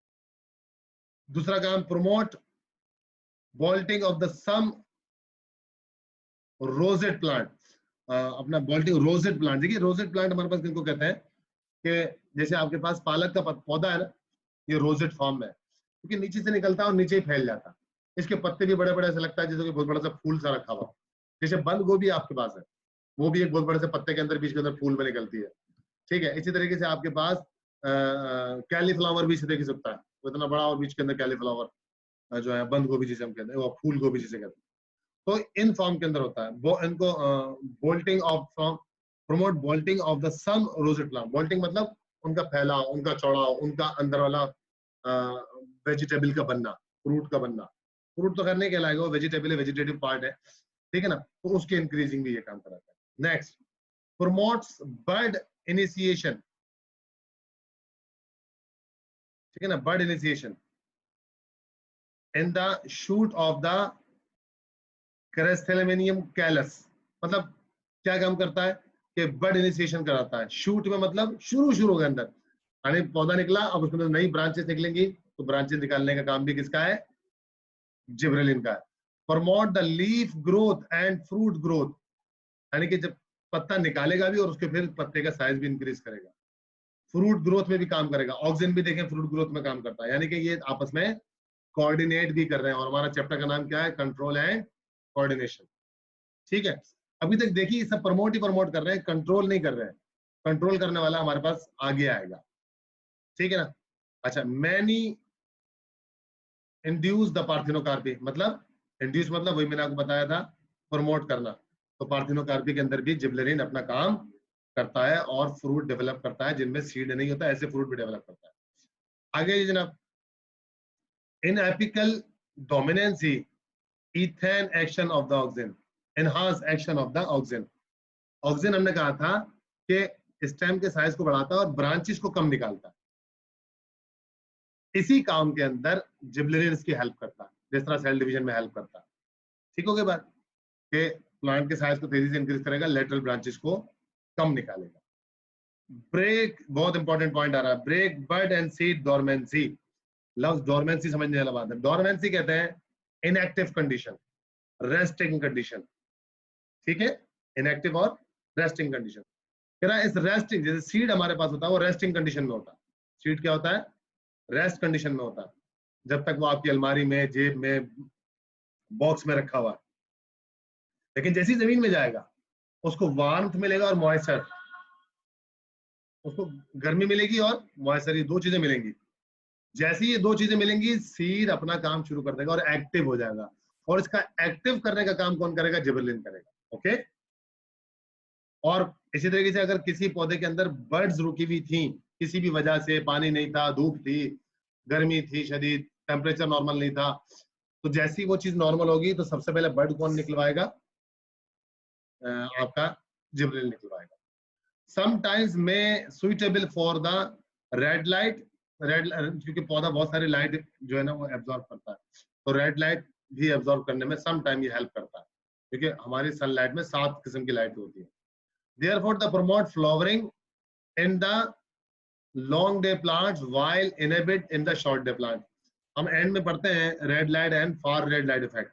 दूसरा काम, promote bolting of the some rosette plant. अपना बोल्टिंग रोजेट प्लांट, देखिए रोजेट प्लांट हमारे पास किनको कहते हैं, कि जैसे आपके पास पालक का पौधा है ना, ये रोजेट फॉर्म में है, क्योंकि नीचे से निकलता है और नीचे ही फैल जाता है। इसके पत्ते भी बड़े बड़े, ऐसे लगता है जैसे कि बहुत बड़ा सा फूल सा रखा हुआ। जैसे बंद गोभी आपके पास है, वो भी एक बहुत बड़े से पत्ते के अंदर, बीच के अंदर फूल में निकलती है। ठीक है, इसी तरीके से आपके पास कैलीफ्लावर भी इसी तरीके से होता है, वो इतना बड़ा और बीच के अंदर कैलीफ्लावर जो है, बंद गोभी जिसे हम कहते हैं, वो फूल गोभी जिसे कहते हैं, तो इन फॉर्म के अंदर होता है। वो इनको bolting of from, promote bolting of the some rosette plant. Bolting मतलब उनका फैलाव, उनका चौड़ाव, उनका अंदर वाला वेजिटेबल का बनना, फ्रूट का बनना। फ्रूट तो करने के लायक, वो वेजिटेबल है, वेजिटेटिव पार्ट है। ठीक है ना, तो उसके इंक्रीजिंग भी ये काम कराता है। Next, promotes bud initiation. ठीक है ना, bud initiation in the shoot of the क्रेस्थेलेमिनियम कैलस। मतलब क्या काम करता है कि बर्ड इनिशिएशन कराता है। शूट में मतलब शुरू के अंदर, यानी पौधा निकला, अब उसके अंदर नई ब्रांचेस निकलेंगी, तो ब्रांचेस निकालने का काम भी किसका है, जिब्रेलिन का है। Promote the leaf growth and fruit growth, यानी कि जब पत्ता निकालेगा भी और उसके फिर पत्ते का साइज भी इंक्रीज करेगा। फ्रूट ग्रोथ में भी काम करेगा। ऑक्सीजन भी देखें फ्रूट ग्रोथ में काम करता है, यानी कि ये आपस में कोऑर्डिनेट भी कर रहे हैं। और हमारा चैप्टर का नाम क्या है, कंट्रोल एंड कोऑर्डिनेशन। ठीक है, अभी तक देखिए सब प्रमोट ही प्रमोट कर रहे हैं, कंट्रोल नहीं कर रहे हैं। कंट्रोल करने वाला हमारे पास आगे आएगा। ठीक है ना। अच्छा, मैनी इंड्यूस द पार्थिनोकार्पी, मतलब इंड्यूस मतलब वही मैंने आपको बताया था, प्रमोट करना। तो पार्थिनोकार्पी के अंदर भी जिबरेलिन अपना काम करता है और फ्रूट डेवलप करता है जिनमें सीड नहीं होता, ऐसे फ्रूट भी डेवलप करता है। आगे जनाब, in apical dominancy ethane action of the oxygen, enhance action of the oxygen. Oxygen हमने कहा था कि स्टेम के साइज को बढ़ाता है और ब्रांचेस को कम निकालता है। इसी काम के अंदर जिबरेलिन इसकी हेल्प करता है, जिस तरह सेल डिवीजन में हेल्प करता है। ठीक हो गई बात, कि प्लांट के साइज को तेजी से इंक्रीज करेगा, लेटरल ब्रांचेस को कम निकालेगा। ब्रेक, बहुत इंपॉर्टेंट पॉइंट आ रहा है, break bud and seed dormancy. लफ्ज डोरमेंसी समझने वाला बात है। डोरमेंसी कहते हैं इनएक्टिव कंडीशन, रेस्टिंग कंडीशन, ठीक है, इनएक्टिव और रेस्टिंग कंडीशन। कह रहा है इस रेस्टिंग, जैसे सीड हमारे पास होता है वो रेस्टिंग कंडीशन में होता है। सीड क्या होता है? रेस्ट कंडीशन में होता है, जब तक वो आपकी अलमारी में, जेब में, बॉक्स में रखा हुआ है। लेकिन जैसी जमीन में जाएगा उसको वार्मथ मिलेगा और मॉइस्चर, उसको गर्मी मिलेगी और मॉइस्चर, ये दो चीजें मिलेंगी। जैसे ये दो चीजें मिलेंगी सीड अपना काम शुरू कर देगा और एक्टिव हो जाएगा। और इसका एक्टिव करने का काम कौन करेगा? जिबरेलिन करेगा। ओके। और इसी तरीके से अगर किसी पौधे के अंदर बर्ड्स रुकी हुई थी किसी भी वजह से, पानी नहीं था, धूप थी, गर्मी थी शदीद, टेम्परेचर नॉर्मल नहीं था, तो जैसी वो चीज नॉर्मल होगी तो सबसे पहले बर्ड कौन निकलवाएगा? आपका जिबरेलिन निकलवाएगा। समटाइम्स में suitable for the red light, क्योंकि पौधा बहुत सारी लाइट जो है ना वो एब्जॉर्ब करता है, तो रेड लाइट भी एब्जॉर्ब करने में सम टाइम ये हेल्प करता है, क्योंकि हमारी सनलाइट में 7 किस्म की लाइट होती है। Therefore, the promote flowering in the long day plants while inhibit in the short day plants. हम एंड में पढ़ते हैं red light and far red light effect.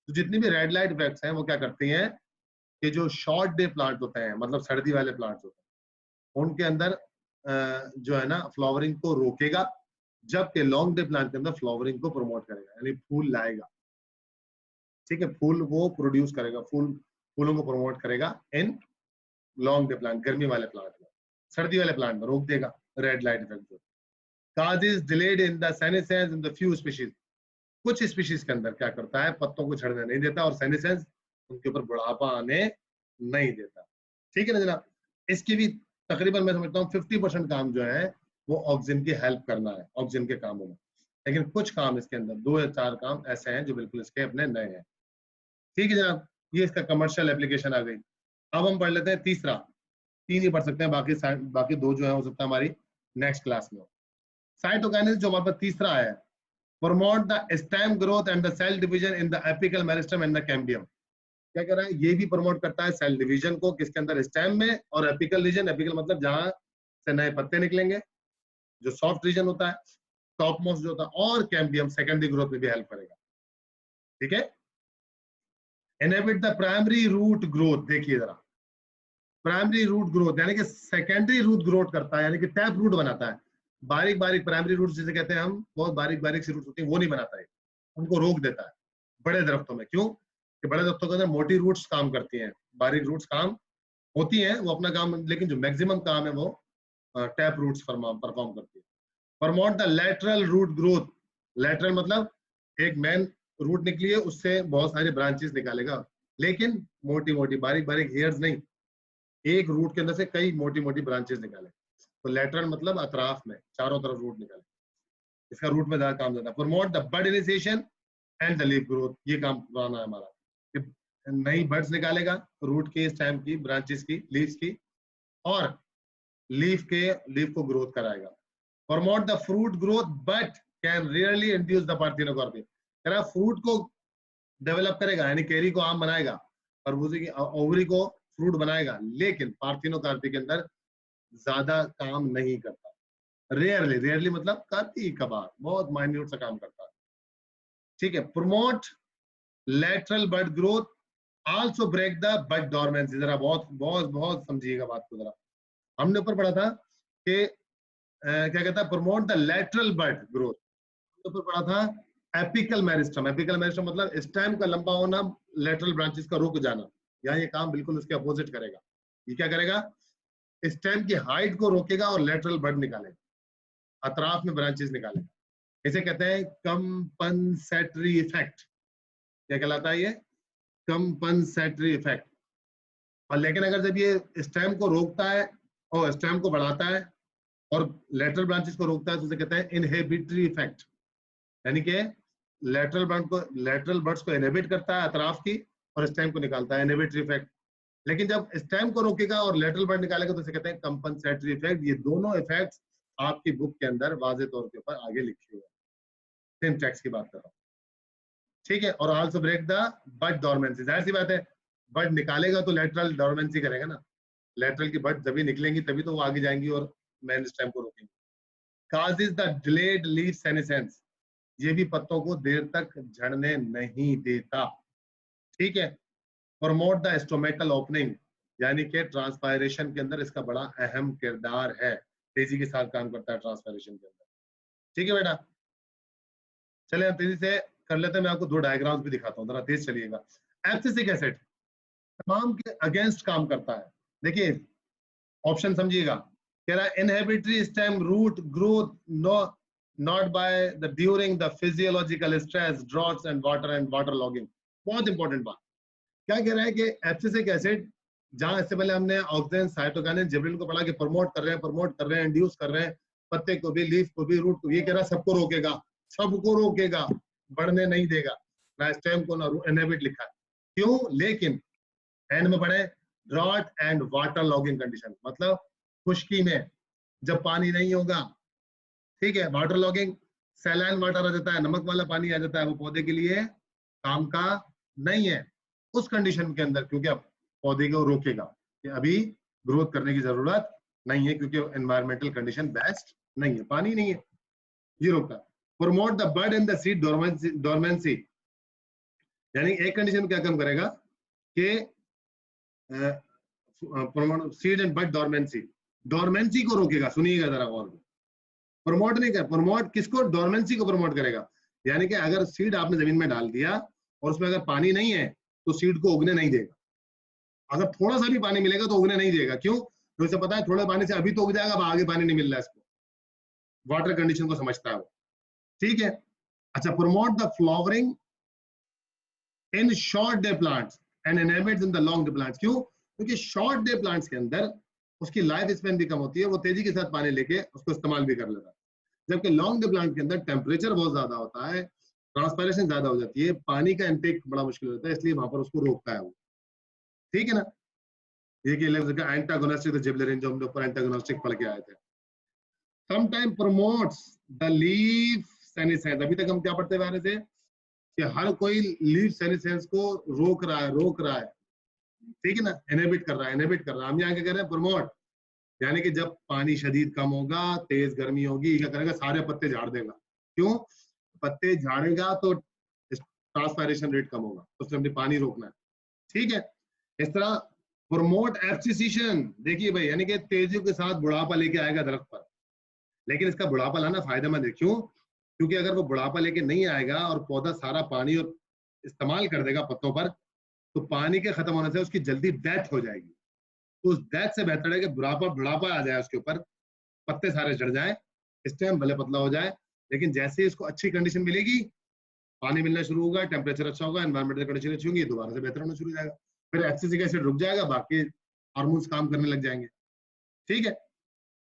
तो जितनी भी रेड लाइट इफेक्ट्स हैं वो क्या करती हैं कि जो शॉर्ट डे प्लांट होते हैं, मतलब सर्दी वाले प्लांट्स होते हैं, उनके अंदर जो है ना फ्लावरिंग को रोकेगा, जबकि लॉन्ग डे प्लांट के अंदर फ्लावरिंग को प्रमोट करेगा, यानी फूल लाएगा। ठीक है, फूल वो प्रोड्यूस करेगा, फूलों को प्रमोट करेगा इन लॉन्ग डे प्लांट, गर्मी वाले प्लांट में। सर्दी वाले प्लांट में रोक देगा red light effect. causes delayed in the senescence in the few species. कुछ स्पीशीज के अंदर क्या करता है, पत्तों को झड़ने नहीं देता और सेनेसेंस, उनके ऊपर बुढ़ापा आने नहीं देता। ठीक है ना जनाब। इसकी भी तकरीबन मैं समझता हूँ 50% काम जो है वो ऑक्सीजन की हेल्प करना है, ऑक्सीजन के कामों में। लेकिन कुछ काम इसके अंदर 2 या 4 काम ऐसे हैं जो बिल्कुल इसके अपने नए हैं। ठीक है जनाब, ये इसका कमर्शियल एप्लीकेशन आ गई। अब हम पढ़ लेते हैं तीसरा। 3 ही पढ़ सकते हैं, बाकी 2 जो है हो सकता है हमारी नेक्स्ट क्लास में। साइटोकाइनेसिस जो हमारे पास तीसरा है, promote the stem growth and the cell division in the apical meristem and the cambium. क्या कर रहा है? ये भी प्रमोट करता है सेल डिवीजन को, किसके अंदर? स्टेम में। और एपिकल रीजन, एपिकल मतलब जहां से नए पत्ते निकलेंगे, जो सॉफ्ट रीजन होता है, टॉप मोस्ट जो होता है, और कैम्बियम सेकेंडरी ग्रोथ में भी हेल्प करेगा। ठीक है। Inhibit the primary root growth. देखिए जरा, प्राइमरी रूट ग्रोथ यानी कि सेकेंडरी रूट ग्रोथ करता है, यानी कि टैप रूट बनाता है। बारीक बारीक प्राइमरी रूट्स जिसे कहते हैं हम, बहुत बारीक बारीक सी रूट्स होती हैं, वो नहीं बनाता है, उनको रोक देता है बड़े दरख्तों में। क्यों? कि बड़े दरख्तों के अंदर मोटी रूट्स काम करती हैं, बारीक रूट्स काम होती हैं, वो अपना काम, लेकिन जो मैक्सिमम काम है वो टैप रूट्स परफॉर्म करती है। Promote the lateral root growth. Lateral मतलब एक मेन रूट निकली है, उससे बहुत सारे ब्रांचेस निकालेगा, लेकिन मोटी मोटी बारीक बारीक हेयर्स नहीं, एक रूट के अंदर से कई मोटी मोटी ब्रांचेस निकाले। तो लैटरल मतलब अतराफ में, चारों तरफ रूट निकाले, इसका रूट में ज्यादा काम देता है। Promote the bud initiation and the leaf growth. ये काम पुराना है हमारा, नई बर्ड्स निकालेगा, रूट के, स्टेम की, ब्रांचेस की, लीव्स की, और लीफ को ग्रोथ कराएगा। Promote the fruit growth but can rarely induce the parthenocarpy. कह रहा फ्रूट को डेवलप करेगा, यानी केरी को आम बनाएगा, तरबूजे की ओवरी को फ्रूट बनाएगा, लेकिन पार्थिनोकार्पी के अंदर ज्यादा काम नहीं करता। रेयरली मतलब कभी कभार, बहुत माइन्यूट सा काम करता है। ठीक है। Promote lateral bud growth, also break the bud dormancy. जरा बहुत बहुत बहुत समझिएगा बात को जरा। हमने ऊपर पढ़ा था कि क्या कहता है, promote the lateral bud growth. ऊपर पढ़ा था एपिकल मेरिस्टम। एपिकल मेरिस्टम मतलब स्टेम का लंबा होना, लैटरल ब्रांचेस का रुक जाना। यहाँ ये काम बिल्कुल उसके अपोजिट करेगा। ये क्या करेगा? स्टेम की हाइट को रोकेगा और लैटरल बड निकालेगा, अतराफ में ब्रांचेस निकालेगा। इसे कहते हैं कंपनसेटरी इफेक्ट। क्या कहलाता है ये? Compensatory effect. और लेकिन अगर जब ये स्टेम को रोकता है और स्टेम को बढ़ाता है और लेटरल ब्रांचेस को रोकता है, तो उसे कहते हैं इनहिबिटरी इफेक्ट। यानी कि लेटरल बर्ड्स को इनहिबिट करता है अतराफ की, और स्टेम को निकालता है, इनहिबिटरी इफेक्ट। लेकिन जब स्टेम को रोकेगा और लेटरल बर्ड निकालेगा तो इसे कहते हैं कंपनसेटरी इफेक्ट। ये दोनों इफेक्ट्स आपकी बुक के अंदर वाज़ेह तौर के ऊपर आगे लिखे हुए हैं। सिंटैक्स की बात कर रहा हूँ। ठीक है। और also break the bud dormancy. जाहिर सी बात है, बड निकालेगा तो लेटरल डोरमेंसी करेगा ना। लेटरल की बड जब भी निकलेंगी तभी तो वो आगे जाएंगी और मेन स्टेम को रोकेंगी। causes the delayed leaf senescence, ये भी पत्तों को देर तक झड़ने नहीं देता, ठीक है। प्रमोट द स्टोमेटल ओपनिंग, यानी कि ट्रांसपायरेशन के अंदर इसका बड़ा अहम किरदार है, तेजी के साथ काम करता है ट्रांसपायरेशन के अंदर, ठीक है बेटा। चलिए हम तेजी से कर लेते हैं, मैं आपको दो डायग्राम्स भी दिखाता हूँ, जरा तेज चलिएगा। एब्सिसिक एसिड तमाम के अगेंस्ट काम करता है। देखिए ऑप्शन समझिएगा, कह रहा है inhibitory stem root growth not by the during the physiological stress droughts and water logging. बहुत इंपॉर्टेंट बात, क्या कह रहा है कि एब्सिसिक एसिड, जहां इससे पहले हमने ऑक्सीजन साइटोकाइनिन जिबरेलिन को पढ़ा कि प्रमोट कर रहे हैं, इंड्यूस कर रहे हैं, पत्ते को भी, लीफ को भी, रूट को, ये कह रहा है सबको रोकेगा, सबको रोकेगा, बढ़ने नहीं देगा, ना स्टेम को ना इनहिबिट लिखा है। क्यों? लेकिन एंड में पढ़े drought and water logging condition, मतलब खुश्की में जब पानी नहीं होगा, ठीक है, वाटर लॉगिंग, सैलाइन वाटर आ जाता है, नमक वाला पानी आ जाता है, वो पौधे के लिए काम का नहीं है उस कंडीशन के अंदर, क्योंकि अब पौधे को रोकेगा कि अभी ग्रोथ करने की जरूरत नहीं है, क्योंकि एनवायरमेंटल कंडीशन बेस्ट नहीं है, पानी नहीं है, ये रोकता है। Promote the bud and the seed dormancy, यानी एक कंडीशन में क्या काम करेगा कि seed and bud dormancy, dormancy को रोकेगा, सुनिएगा जरा और, प्रमोट नहीं कर, प्रमोट किसको? डोरमेंसी को प्रमोट करेगा, यानी कि अगर सीड आपने जमीन में डाल दिया और उसमें अगर पानी नहीं है तो सीड को उगने नहीं देगा, अगर थोड़ा सा भी पानी मिलेगा तो उगने नहीं देगा। क्यों? तो इसे पता है थोड़े पानी से अभी तो उग जाएगा, आगे पानी नहीं मिल रहा है इसको, वाटर कंडीशन को समझता है वो, ठीक है। अच्छा, promote the flowering in short day plants and inhibits in the long day plants. क्यों? क्योंकि शॉर्ट डे प्लांट्स के अंदर उसकी लाइफ स्पेन भी कम होती है, वो तेजी के साथ पानी लेके उसको इस्तेमाल भी कर लेता है, जबकि लॉन्ग डे प्लांट के अंदर टेम्परेचर बहुत ज्यादा होता है, ट्रांसपायरेशन ज्यादा हो जाती है, पानी का इंटेक बड़ा मुश्किल होता है, इसलिए वहां पर उसको रोकता है वो, ठीक है ना। ये कि एंटागोनिस्टिक जिबरेलिन, जो हम ऊपर एंटागोनिस्टिक पढ़ के आए थे। Sometime promotes the leaf senescence, अभी तक हम क्या पढ़ते हुए आ रहे थे कि हर कोई लीफ सेनेसेंस को रोक रहा है, ठीक है ना, इनहिबिट कर रहा है, हम यहाँ क्या कर रहे हैं? प्रमोट, यानी कि जब पानी शदीद कम होगा, तेज गर्मी होगी, क्या करेगा? सारे पत्ते झाड़ देगा। क्यों? पत्ते झाड़ेगा तो ट्रांसपायरेशन रेट कम होगा, तो उसने अपने पानी रोकना है, ठीक है। इस तरह प्रमोट एब्सिसिएशन, देखिए भाई, यानी कि तेजी के साथ बुढ़ापा लेके आएगा दरख्त पर, लेकिन इसका बुढ़ापा लाना फायदेमंद है। क्यों? क्योंकि अगर वो बुढ़ापा लेके नहीं आएगा और पौधा सारा पानी और इस्तेमाल कर देगा पत्तों पर, तो पानी के खत्म होने से उसकी जल्दी डेथ हो जाएगी, तो उस डेथ से बेहतर है कि बुढ़ापा आ जाए उसके ऊपर, पत्ते सारे झड़ जाए, स्टेम भले पतला हो जाए, लेकिन जैसे ही इसको अच्छी कंडीशन मिलेगी, पानी मिलना शुरू होगा, टेम्परेचर अच्छा होगा, एनवायरमेंटल कंडीशन अच्छी होगी, दोबारा से बेहतर होना शुरू हो जाएगा, फिर एब्सिसिक एसिड रुक जाएगा, बाकी हार्मोन्स काम करने लग जाएंगे, ठीक है।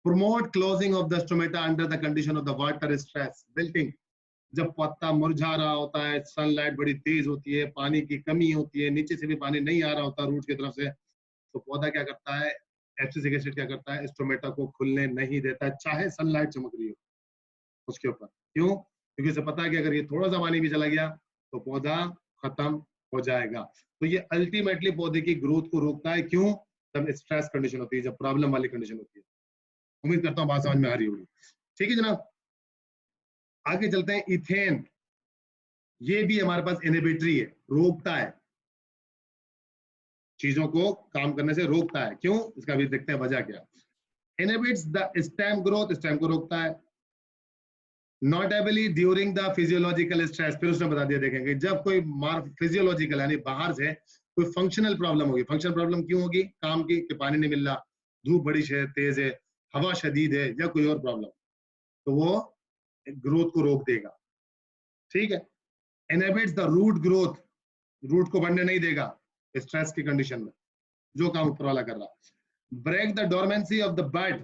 Promote closing of the stomata under the condition of the water stress wilting, जब पत्ता मुरझा रहा होता है, सनलाइट बड़ी तेज होती है, पानी की कमी होती है, नीचे से भी पानी नहीं आ रहा होता रूट की तरफ से, तो पौधा क्या करता है? एब्सिसिक एसिड क्या करता है? स्टोमेटा को खुलने नहीं देता, चाहे सनलाइट चमक रही हो उसके ऊपर। क्यों? क्योंकि इसे पता है कि अगर ये थोड़ा सा पानी भी चला गया तो पौधा खत्म हो जाएगा, तो ये अल्टीमेटली पौधे की ग्रोथ को रोकता है। क्यों? जब स्ट्रेस कंडीशन होती है, जब प्रॉब्लम वाली कंडीशन होती है। उम्मीद करता हूँ बात समझ में आ रही होगी, ठीक है जनाब। आगे चलते हैं, इथेन, ये भी हमारे पास इनहिबिटरी है, रोकता है, चीजों को काम करने से रोकता है। क्यों? इसका भी देखते हैं वजह क्या। Inhibits the stem growth, stem को रोकता है। Notably during the physiological stress, फिर उसने बता दिया, देखेंगे जब कोई फिजियोलॉजिकल यानी बाहर से कोई फंक्शनल प्रॉब्लम होगी, फंक्शनल प्रॉब्लम क्यों होगी? काम की, कि पानी नहीं मिल रहा, धूप बड़ी तेज है, हवा शदीद है, या कोई और प्रॉब्लम, तो वो ग्रोथ को रोक देगा, ठीक है। Inhibits the root growth, root को बढ़ने नहीं देगा स्ट्रेस की कंडीशन में, जो काम ऊपर वाला कर रहा। Break the dormancy of the bud,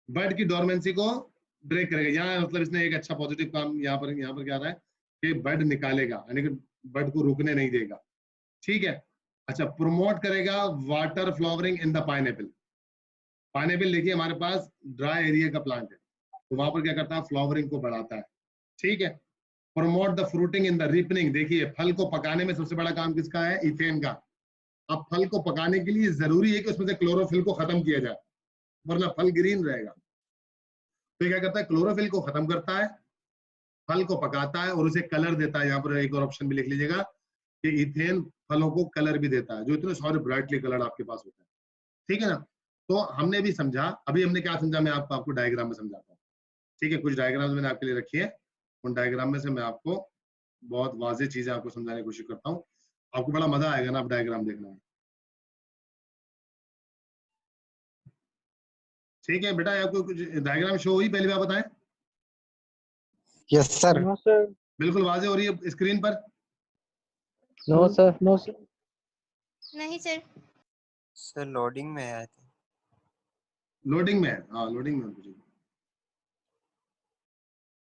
bud की डोरमेंसी को ब्रेक करेगा। यहाँ मतलब इसने एक अच्छा पॉजिटिव काम यहाँ पर क्या रहा है कि बर्ड निकालेगा, यानी कि बर्ड को रुकने नहीं देगा, ठीक है। अच्छा, प्रमोट करेगा water flowering in the pineapple. Pineapple देखिए हमारे पास ड्राई एरिया का प्लांट है, तो वहां पर क्या करता है? फ्लावरिंग को बढ़ाता है, ठीक है। Promote the fruiting in the ripening, देखिए फल को पकाने में सबसे बड़ा काम किसका है? इथेन का। अब फल को पकाने के लिए जरूरी है कि उसमें से क्लोरोफिल को खत्म किया जाए, वरना फल ग्रीन रहेगा, तो ये क्या करता है, क्लोरोफिल को खत्म करता है, फल को पकाता है और उसे कलर देता है। यहाँ पर एक और ऑप्शन भी लिख लीजिएगा कि इथेन फलों को कलर भी देता है, जो इतने सारे ब्राइटली कलर्ड आपके पास होते हैं, ठीक है ना। तो हमने भी समझा, अभी हमने क्या समझा, मैं आपको डायग्राम में समझाता हूँ, ठीक है। कुछ डायग्राम मैंने आपके लिए रखी है, उन डायग्राम में से मैं आपको बहुत वाज़ेह चीजें आपको समझाने की कोशिश करता हूँ, आपको बड़ा मजा आएगा ना आप डायग्राम देखने में। ठीक है बेटा, आपको कुछ डायग्राम शो हुई पहली बार बताएं? Yes sir. No sir. बिल्कुल वाज़ेह हो रही है स्क्रीन पर? No sir. No sir. नहीं सर। सर लोडिंग में आया था। लोडिंग में है, हाँ लोडिंग में है।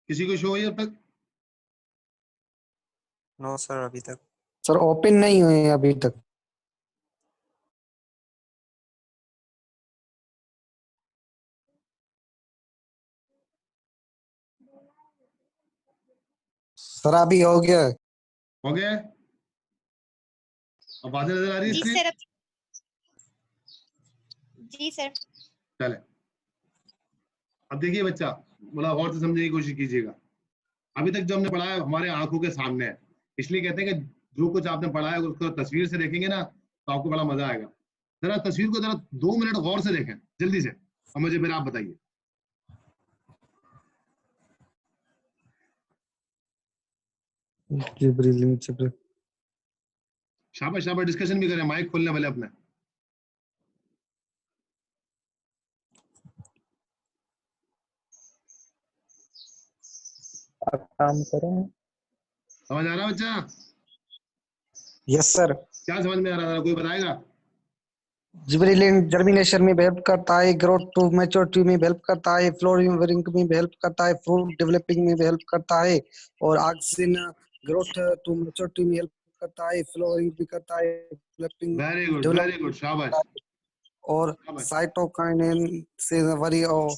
किसी को शो हुई अब तक? नो सर अभी तक। सर ओपन नहीं हुए अभी तक। सर अभी हो गया। हो गया? अब बातें नजर आ रही है जी स्क्रीन? सर। जी सर। चले, अब देखिए बच्चा, बड़ा गौर से समझने की कोशिश कीजिएगा। अभी तक जो हमने पढ़ा है हमारे आंखों के सामने है, इसलिए कहते हैं कि जो कुछ आपने पढ़ा है उसको तस्वीर से देखेंगे ना तो आपको बड़ा मजा आएगा। जरा तस्वीर को जरा 2 मिनट गौर से देखें जल्दी से, और मुझे फिर आप बताइए। शाबाश शाबाश, डिस्कशन भी करें, माइक खोलने वाले अपने। आप काम करें। समझ आ रहा है बच्चा? Yes sir. क्या समझ में आ रहा था, कोई बताएगा? जिबरेलिन जर्मिनेशन में हेल्प करता है, ग्रोथ टू मैच्योरिटी में हेल्प करता है, फ्लोरिंग में हेल्प करता है, फ्रूट डेवलपिंग में हेल्प करता है, और ऑक्सीजन ग्रोथ टू मैच्योरिटी में हेल्प करता है, फ्लोरिंग भी करता है, developing very good very good, शाबाश और शाबाश। साइटोकाइनेन से वरी और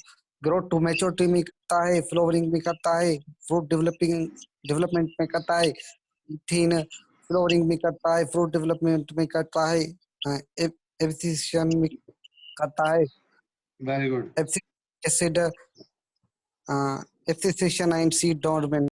ग्रोथ टू मैच्योरिटी में करता है, फ्लोरिंग भी करता है, फ्रूट डेवलपमेंट में करता है, थीन फ्लोरिंग में करता है, फ्रूट डेवलपमेंट में करता है, एब्सिशन में करता है, very good. Acid abscission and seed development